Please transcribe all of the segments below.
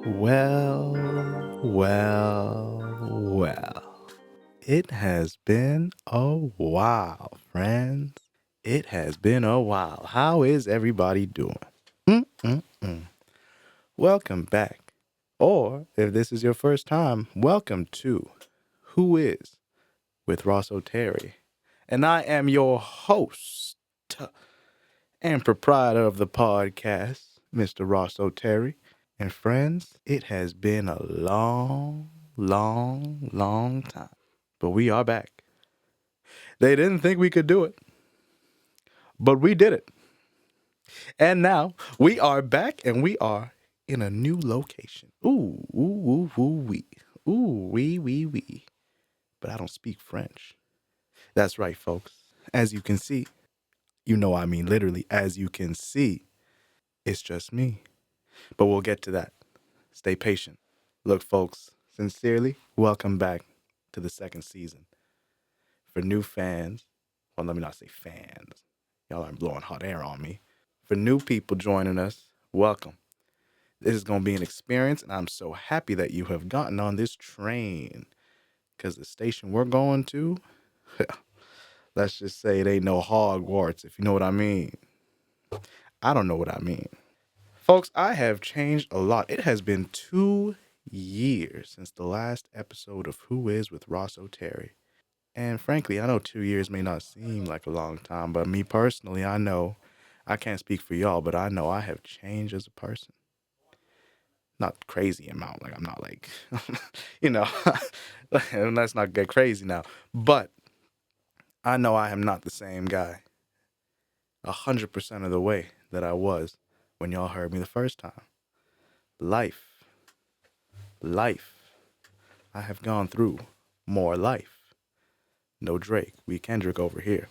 Well. It has been a while, friends. It has been a while. How is everybody doing? Mm-mm-mm. Welcome back. Or, if this is your first time, welcome to Who Is with Ross Oteri. And I am your host and proprietor of the podcast, Mr. Ross Oteri. And friends, it has been a long time. But we are back. They didn't think we could do it, but we did it. And now we are back and we are in a new location. Wee. Ooh, wee. But I don't speak French. That's right, folks. As you can see, I mean literally, as you can see, it's just me. But we'll get to that. Stay patient. Look, folks, sincerely, welcome back to the second season. For new fans, well, let me not say fans. Y'all aren't blowing hot air on me. For new people joining us, welcome. This is going to be an experience, and I'm so happy that you have gotten on this train. Because the station we're going to, let's just say it ain't no Hogwarts, if you know what I mean. I don't know what I mean. Folks, I have changed a lot. It has been 2 years since the last episode of Who Is with Ross Oteri. And frankly, I know 2 years may not seem like a long time, but me personally, I know, I can't speak for y'all, but I know I have changed as a person. Not crazy amount, like I'm not like, let's not get crazy now. But I know I am not the same guy 100% of the way that I was when y'all heard me the first time. Life. I have gone through more life. No Drake, we Kendrick over here.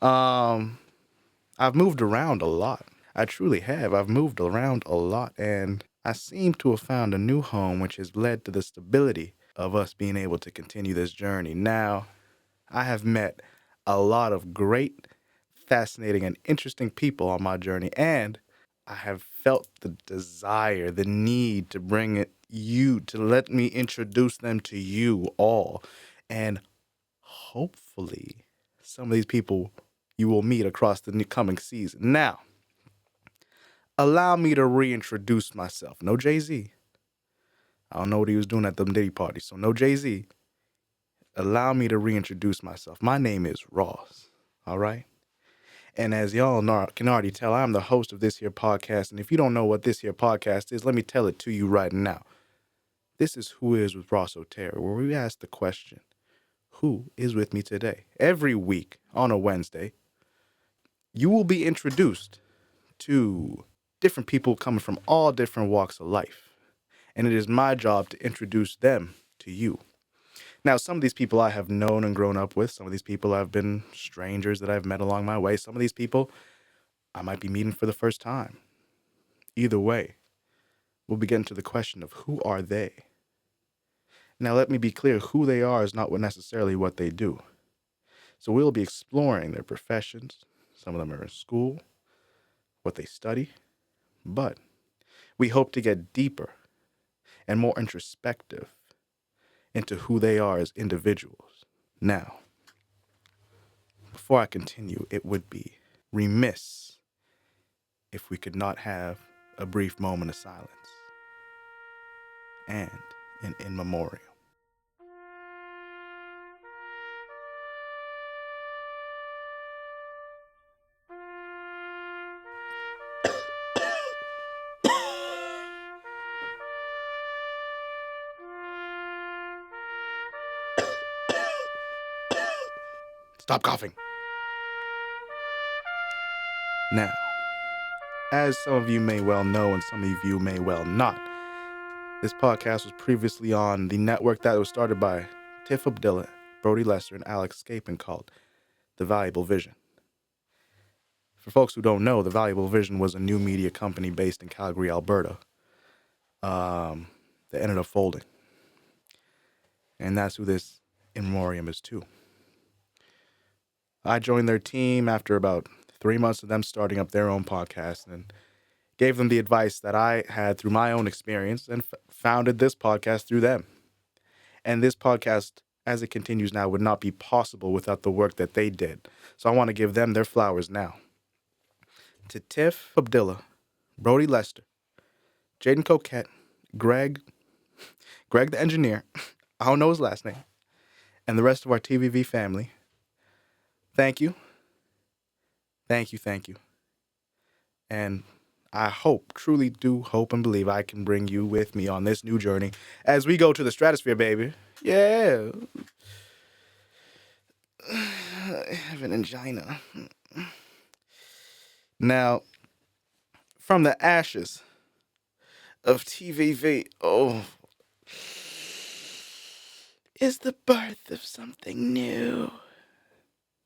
I've moved around a lot. I truly have. I've moved around a lot, and I seem to have found a new home, which has led to the stability of us being able to continue this journey. Now, I have met a lot of great, fascinating, and interesting people on my journey, and I have felt the desire, the need to bring to let me introduce them to you all. And hopefully, some of these people you will meet across the coming season. Now, allow me to reintroduce myself. No Jay-Z. I don't know what he was doing at the Diddy party, so no Jay-Z. Allow me to reintroduce myself. My name is Ross, all right? And as y'all can already tell, I'm the host of this here podcast. And if you don't know what this here podcast is, let me tell it to you right now. This is Who Is with Ross Oteri, where we ask the question, who is with me today? Every week on a Wednesday, you will be introduced to different people coming from all different walks of life. And it is my job to introduce them to you. Now, some of these people I have known and grown up with. Some of these people have been strangers that I've met along my way. Some of these people I might be meeting for the first time. Either way, we'll be getting to the question of who are they? Now, let me be clear, who they are is not necessarily what they do. So we'll be exploring their professions. Some of them are in school, what they study, but we hope to get deeper and more introspective into who they are as individuals. Now, before I continue, it would be remiss if we could not have a brief moment of silence and an in memoriam. Stop coughing. Now, as some of you may well know and some of you may well not, this podcast was previously on the network that was started by Tiff Abdillah, Brody Lesser, and Alex Scapin called The Valuable Vision. For folks who don't know, The Valuable Vision was a new media company based in Calgary, Alberta, that ended up folding. And that's who this in memoriam is to. I joined their team after about 3 months of them starting up their own podcast and gave them the advice that I had through my own experience, and founded this podcast through them. And this podcast, as it continues now, would not be possible without the work that they did. So I want to give them their flowers now. To Tiff Abdullah, Brody Lester, Jaden Coquette, Greg, Greg the engineer, I don't know his last name, and the rest of our TVV family, thank you, thank you, thank you. And I hope, truly do hope and believe I can bring you with me on this new journey as we go to the stratosphere, baby. Yeah. I have an angina. Now, from the ashes of TVV, is the birth of something new.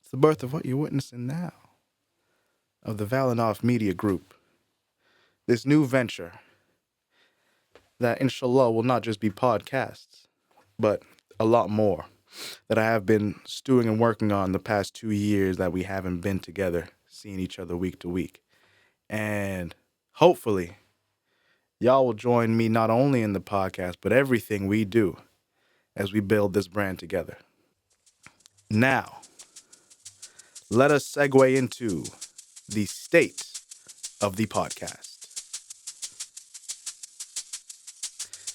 It's the birth of what you're witnessing now, of the Valinof Media Group. This new venture that, inshallah, will not just be podcasts, but a lot more that I have been stewing and working on the past 2 years that we haven't been together, seeing each other week to week. And hopefully, y'all will join me not only in the podcast, but everything we do as we build this brand together. Now, let us segue into the state of the podcast.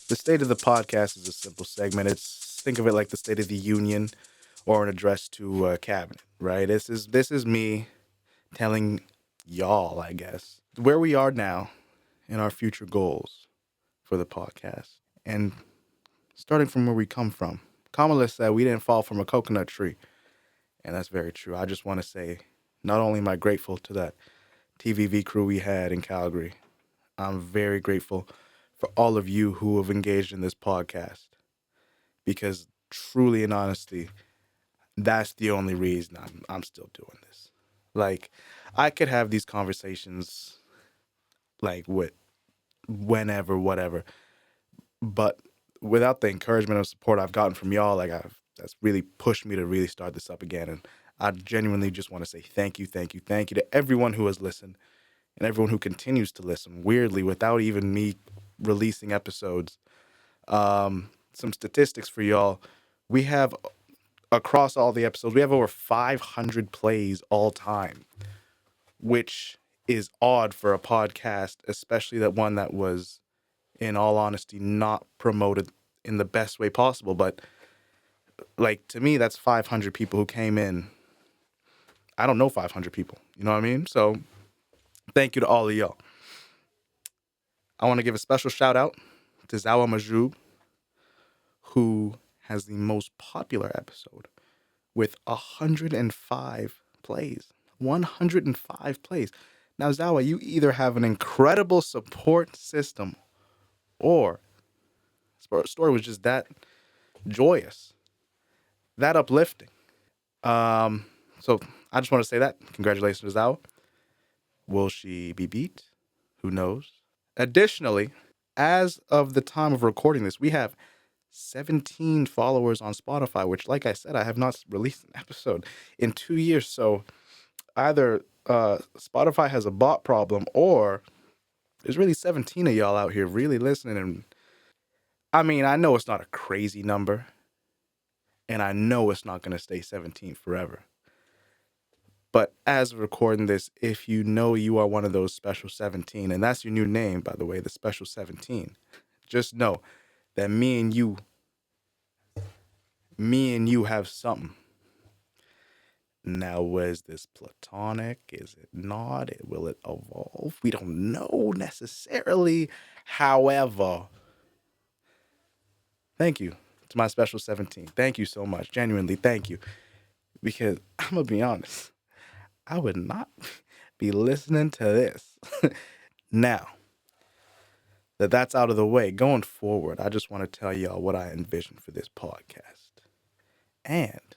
The state of the podcast is a simple segment. Think of it like the State of the Union or an address to a cabinet, right? This is me telling y'all, I guess, where we are now and our future goals for the podcast. And starting from where we come from. Kamala said we didn't fall from a coconut tree. And that's very true. I just want to say, not only am I grateful to that TVV crew we had in Calgary, I'm very grateful for all of you who have engaged in this podcast. Because truly and honestly, that's the only reason I'm still doing this. Like, I could have these conversations, like, with whenever, whatever. But without the encouragement and support I've gotten from y'all, that's really pushed me to really start this up again. And I genuinely just want to say thank you to everyone who has listened and everyone who continues to listen, weirdly, without even me releasing episodes. Some statistics for y'all. We have, across all the episodes, we have over 500 plays all time, which is odd for a podcast, especially that one that was, in all honesty, not promoted in the best way possible. But, like, to me, that's 500 people who came in. I don't know 500 people. You know what I mean? So thank you to all of y'all. I want to give a special shout out to Zawa Majub, who has the most popular episode with 105 plays. 105 plays. Now, Zawa, you either have an incredible support system or the story was just that joyous, that uplifting. So I just want to say that. Congratulations, Zawa. Will she be beat? Who knows? Additionally, as of the time of recording this, we have 17 followers on Spotify, which, like I said, I have not released an episode in 2 years. So either Spotify has a bot problem or there's really 17 of y'all out here really listening. And I mean, I know it's not a crazy number, and I know it's not going to stay 17 forever. But as of recording this, if you know you are one of those special 17, and that's your new name, by the way, the special 17, just know that me and you have something. Now, was this platonic? Is it not? Will it evolve? We don't know necessarily. However, thank you to my special 17. Thank you so much. Genuinely, thank you. Because I'm going to be honest, I would not be listening to this. Now that that's out of the way, going forward, I just want to tell y'all what I envision for this podcast. And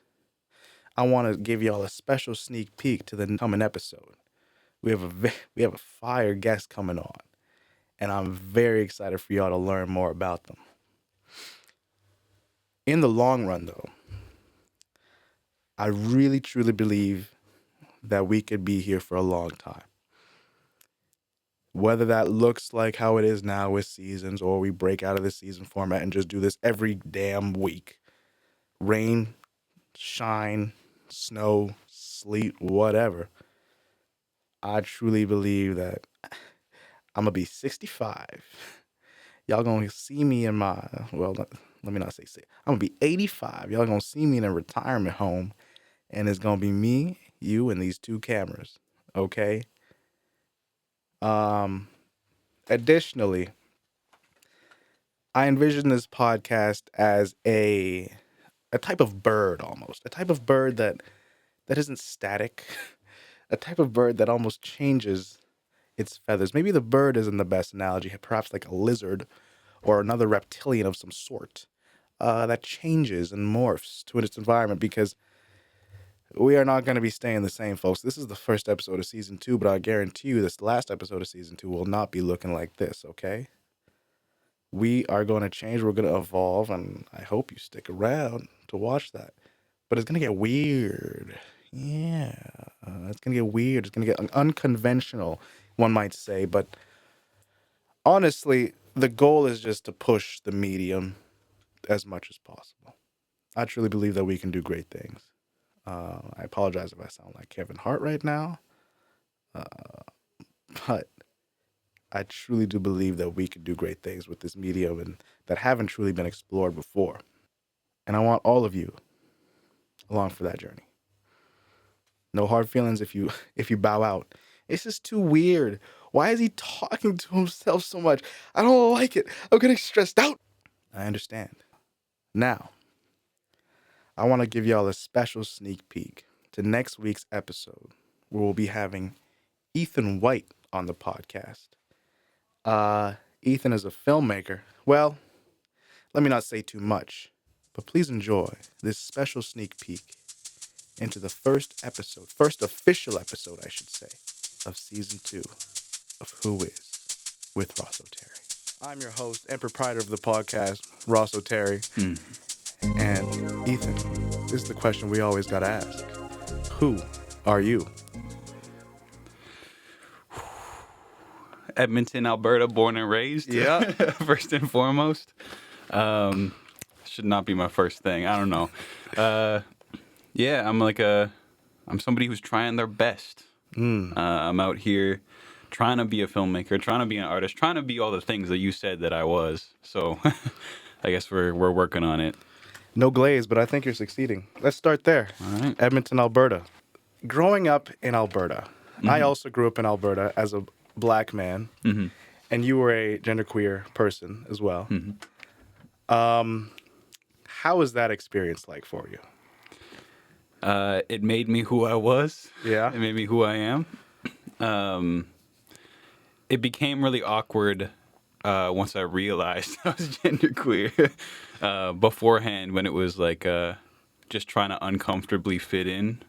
I want to give y'all a special sneak peek to the coming episode. We have a fire guest coming on, and I'm very excited for y'all to learn more about them. In the long run, though, I really truly believe that we could be here for a long time. Whether that looks like how it is now with seasons, or we break out of the season format and just do this every damn week. Rain, shine, snow, sleet, whatever. I truly believe that I'm going to be 65. Y'all going to see me in my, well, let me not say six. I'm going to be 85. Y'all going to see me in a retirement home, and it's going to be me, you, and these two cameras. Okay? Additionally, I envision this podcast as a type of bird almost. A type of bird that isn't static. A type of bird that almost changes its feathers. Maybe the bird isn't the best analogy, perhaps like a lizard or another reptilian of some sort that changes and morphs to its environment, because we are not going to be staying the same, folks. This is the first episode of season 2, but I guarantee you this last episode of season 2 will not be looking like this, okay? We are going to change. We're going to evolve, and I hope you stick around to watch that. But it's going to get weird. Yeah, it's going to get weird. It's going to get unconventional, one might say. But honestly, the goal is just to push the medium as much as possible. I truly believe that we can do great things. I apologize if I sound like Kevin Hart right now, but I truly do believe that we can do great things with this medium and that haven't truly been explored before. And I want all of you along for that journey. No hard feelings if you bow out. It's just too weird. Why is he talking to himself so much? I don't like it. I'm getting stressed out. I understand. Now, I want to give y'all a special sneak peek to next week's episode, where we'll be having Ethan White on the podcast. Ethan is a filmmaker. Well, let me not say too much, but please enjoy this special sneak peek into the first official episode, I should say, of season 2 of Who Is with Ross Oteri. I'm your host and proprietor of the podcast, Ross Oteri. And Ethan, this is the question we always gotta ask. Who are you? Edmonton, Alberta, born and raised. Yeah. First and foremost. Should not be my first thing. I don't know. Yeah, I'm somebody who's trying their best. I'm out here trying to be a filmmaker, trying to be an artist, trying to be all the things that you said that I was. So I guess we're working on it. No glaze, but I think you're succeeding. Let's start there. All right. Edmonton, Alberta. Growing up in Alberta, I also grew up in Alberta as a black man, and you were a genderqueer person as well. How was that experience like for you? It made me who I was. Yeah. It made me who I am. It became really awkward once I realized I was genderqueer. Beforehand, when it was like just trying to uncomfortably fit in,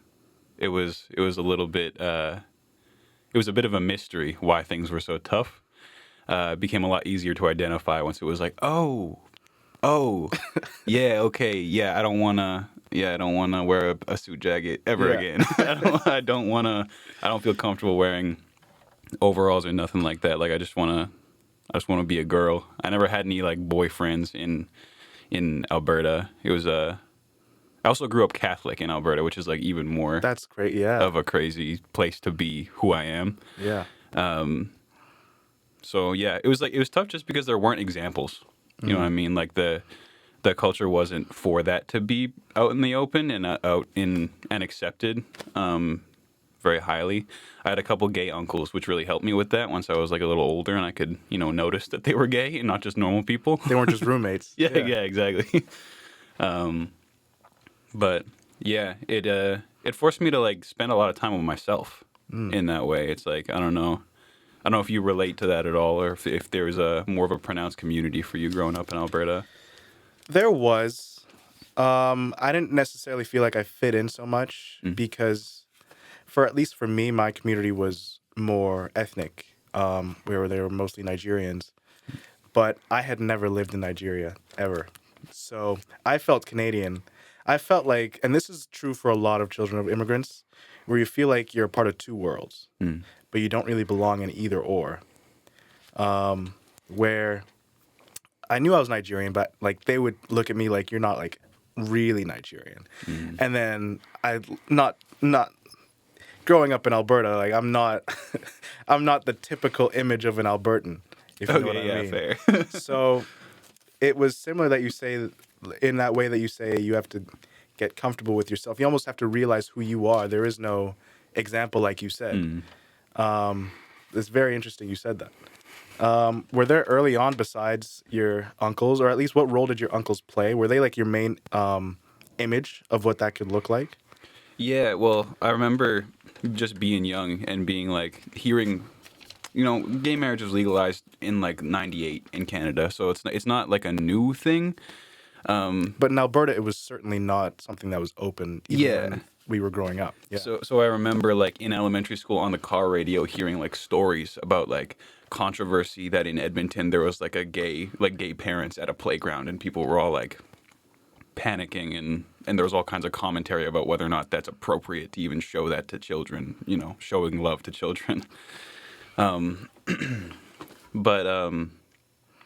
it was a little bit. It was a bit of a mystery why things were so tough. It became a lot easier to identify once it was like, oh, yeah, okay, yeah, I don't wanna wear a suit jacket ever again. I don't feel comfortable wearing overalls or nothing like that. Like I just wanna be a girl. I never had any like boyfriends in Alberta. It was I also grew up Catholic in Alberta, which is like even more That's great, yeah. of a crazy place to be who I am. Yeah. So yeah, it was tough just because there weren't examples. You know what I mean? Like the culture wasn't for that to be out in the open and out in and accepted very highly. I had a couple gay uncles, which really helped me with that once I was like a little older and I could, notice that they were gay and not just normal people. They weren't just roommates. Yeah, exactly. But yeah, it forced me to like spend a lot of time with myself in that way. It's like I don't know if you relate to that at all, or if there's a more of a pronounced community for you growing up in Alberta. There was. I didn't necessarily feel like I fit in so much because, at least for me, my community was more ethnic, where they were mostly Nigerians. But I had never lived in Nigeria, ever. So I felt Canadian. I felt like, and this is true for a lot of children of immigrants, where you feel like you're a part of two worlds, but you don't really belong in either or. where I knew I was Nigerian, but like they would look at me like you're not like really Nigerian. Mm. And then I not growing up in Alberta, like I'm not I'm not the typical image of an Albertan, if you know what Okay, I yeah, mean. fair. So it was similar that you say in that way that you say you have to get comfortable with yourself. You almost have to realize who you are. There is no example like you said. Mm. It's very interesting you said that. Were there early on, besides your uncles, or at least what role did your uncles play? Were they like your main image of what that could look like? Yeah, well, I remember just being young and being like hearing, gay marriage was legalized in like '98 in Canada, so it's not like a new thing. But in Alberta, it was certainly not something that was open even Yeah. when we were growing up. Yeah. So I remember like in elementary school on the car radio hearing like stories about like controversy that in Edmonton there was like gay parents at a playground and people were all like panicking and there was all kinds of commentary about whether or not that's appropriate to even show that to children, showing love to children. But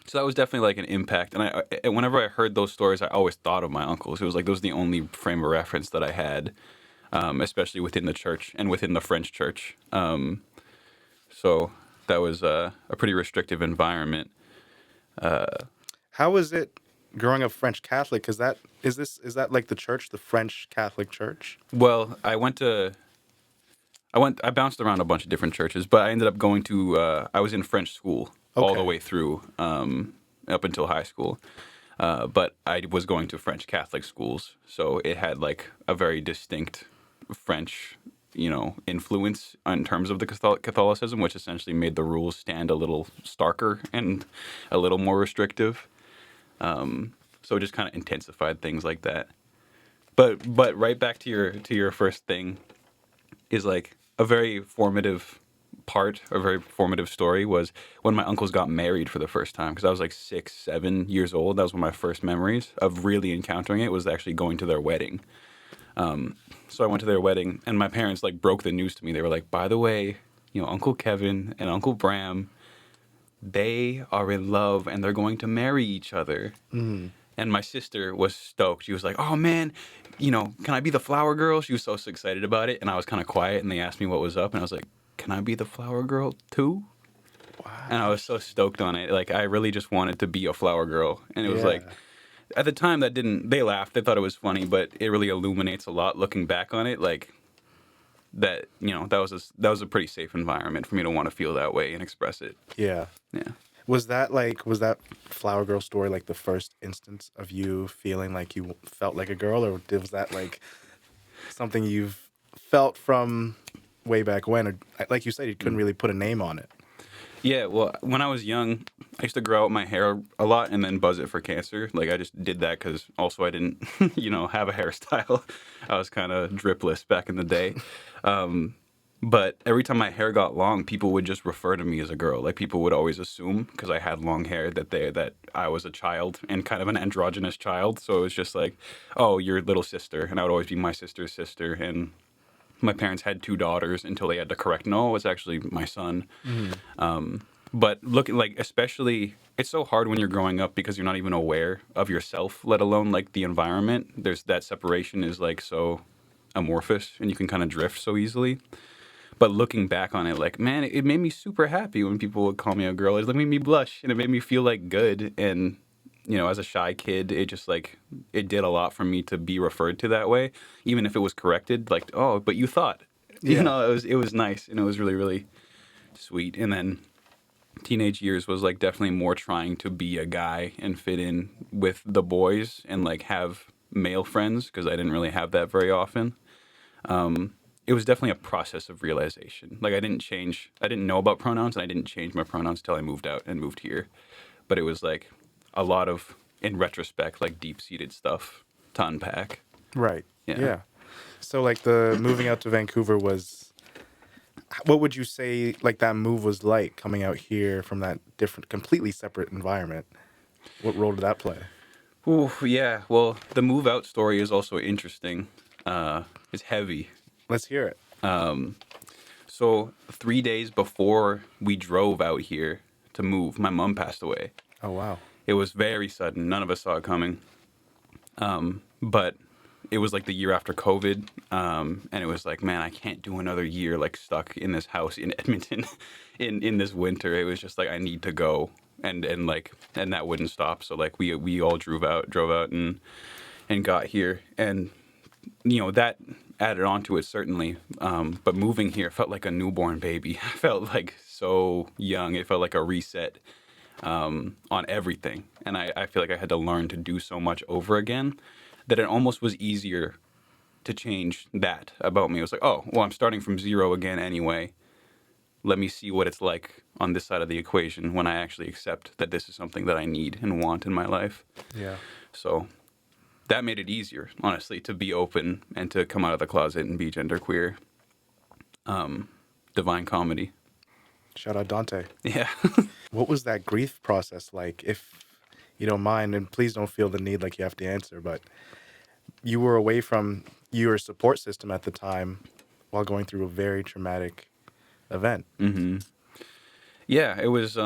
so that was definitely like an impact. And whenever I heard those stories, I always thought of my uncles. It was like those was the only frame of reference that I had, especially within the church and within the French church. So that was a pretty restrictive environment. How was it growing up French Catholic? Because is that like the church, the French Catholic Church? Well, I bounced around a bunch of different churches, but I ended up going to I was in French school all the Okay. way through up until high school. But I was going to French Catholic schools, so it had like a very distinct French, influence in terms of the Catholicism, which essentially made the rules stand a little starker and a little more restrictive. So it just kind of intensified things like that. But right back to your first thing is like a very formative part, a very formative story was when my uncles got married for the first time because I was like 6, 7 years old. That was one of my first memories of really encountering it was actually going to their wedding. So I went to their wedding and my parents like broke the news to me. They were like, by the way, Uncle Kevin and Uncle Bram, they are in love and they're going to marry each other. And my sister was stoked. She was like, "Oh man, can I be the flower girl?" She was so excited about it, and I was kind of quiet. And they asked me what was up, and I was like, "Can I be the flower girl too?" And I Wow. was so stoked on it. Like I really just wanted to be a flower girl, and it was like Yeah. at the time that didn't. They laughed. They thought it was funny, but it really illuminates a lot looking back on it. Like that, that was a pretty safe environment for me to want to feel that way and express it. Yeah. Yeah. Was that Flower Girl story like the first instance of you feeling like you felt like a girl, or was that like something you've felt from way back when? Or like you said, you couldn't really put a name on it. Yeah, well, when I was young, I used to grow out my hair a lot and then buzz it for cancer. Like I just did that because also I didn't, have a hairstyle. I was kind of dripless back in the day. But every time my hair got long, people would just refer to me as a girl. Like people would always assume because I had long hair that I was a child and kind of an androgynous child. So it was just like, oh, your little sister, and I would always be my sister's sister. And my parents had two daughters until they had to correct, no, it's actually my son. But looking like, especially, it's so hard when you're growing up because you're not even aware of yourself, let alone like the environment. There's that separation is like so amorphous and you can kind of drift so easily. But looking back on it, like, man, it made me super happy when people would call me a girl. It made me blush and it made me feel like good. And, as a shy kid, it just like, it did a lot for me to be referred to that way, even if it was corrected. Like, oh, but you thought, Yeah. it was nice and it was really, really sweet. And then teenage years was like definitely more trying to be a guy and fit in with the boys and like have male friends because I didn't really have that very often. It was definitely a process of realization. Like I didn't know about pronouns and I didn't change my pronouns till I moved out and moved here. But it was like a lot of, in retrospect, like deep seated stuff to unpack. Right. Yeah. Yeah. So like the moving out to Vancouver was, what would you say like that move was like coming out here from that different, completely separate environment? What role did that play? Ooh, yeah. Well, the move out story is also interesting. It's heavy. Let's hear it. So 3 days before we drove out here to move. My mom passed away. Oh, wow. It was very sudden. None of us saw it coming. But it was like the year after COVID, and it was like, man, I can't do another year like stuck in this house in Edmonton, in this winter. It was just like I need to go, and that wouldn't stop. So like we all drove out and got here, and that added on to it certainly. But moving here felt like a newborn baby. I felt like so young. It felt like a reset on everything. And I feel like I had to learn to do so much over again that it almost was easier to change that about me. It was like, oh, well, I'm starting from zero again anyway. Let me see what it's like on this side of the equation when I actually accept that this is something that I need and want in my life. Yeah. So that made it easier, honestly, to be open and to come out of the closet and be genderqueer. Divine comedy. Shout out Dante. Yeah. What was that grief process like? If you don't mind, and please don't feel the need like you have to answer, but you were away from your support system at the time while going through a very traumatic event. Mm-hmm. Yeah, it was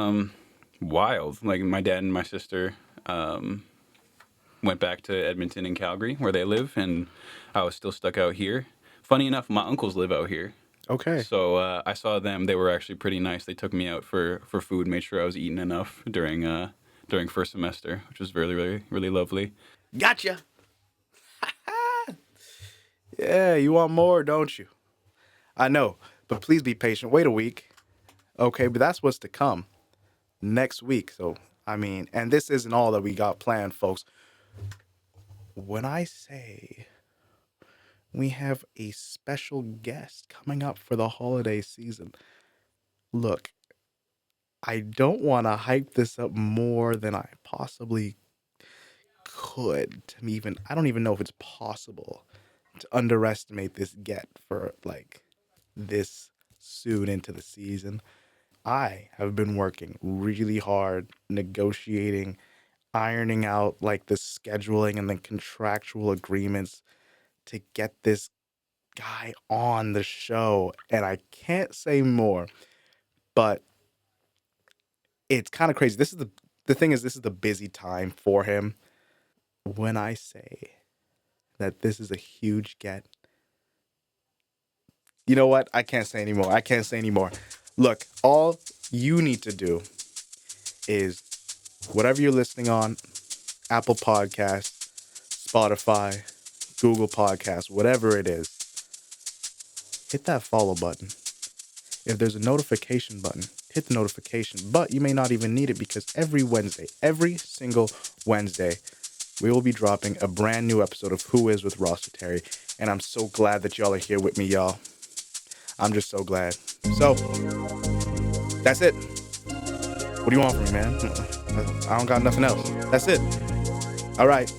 wild. Like my dad and my sister went back to Edmonton and Calgary where they live, and I was still stuck out here. Funny enough, my uncles live out here. Okay. So I saw them. They were actually pretty nice. They took me out for food, made sure I was eating enough during first semester, which was really, really, really lovely. Gotcha. Yeah, you want more, don't you? I know, but please be patient. Wait a week. Okay, but that's what's to come next week. So, I mean, and this isn't all that we got planned, folks. When I say we have a special guest coming up for the holiday season, look, I don't want to hype this up more than I possibly could. I don't even know if it's possible to underestimate this get for like this soon into the season. I have been working really hard, negotiating, ironing out like the scheduling and the contractual agreements to get this guy on the show. And I can't say more, but it's kind of crazy. The thing is, this is the busy time for him. When I say that this is a huge get, you know what? I can't say anymore. Look, all you need to do is whatever you're listening on, Apple Podcasts, Spotify, Google Podcasts, whatever it is, hit that follow button. If there's a notification button, hit the notification. But you may not even need it because every single Wednesday, we will be dropping a brand new episode of Who Is With Ross Oteri. And I'm so glad that y'all are here with me, y'all. I'm just so glad. So, that's it. What do you want from me, man? I don't got nothing else. That's it. All right.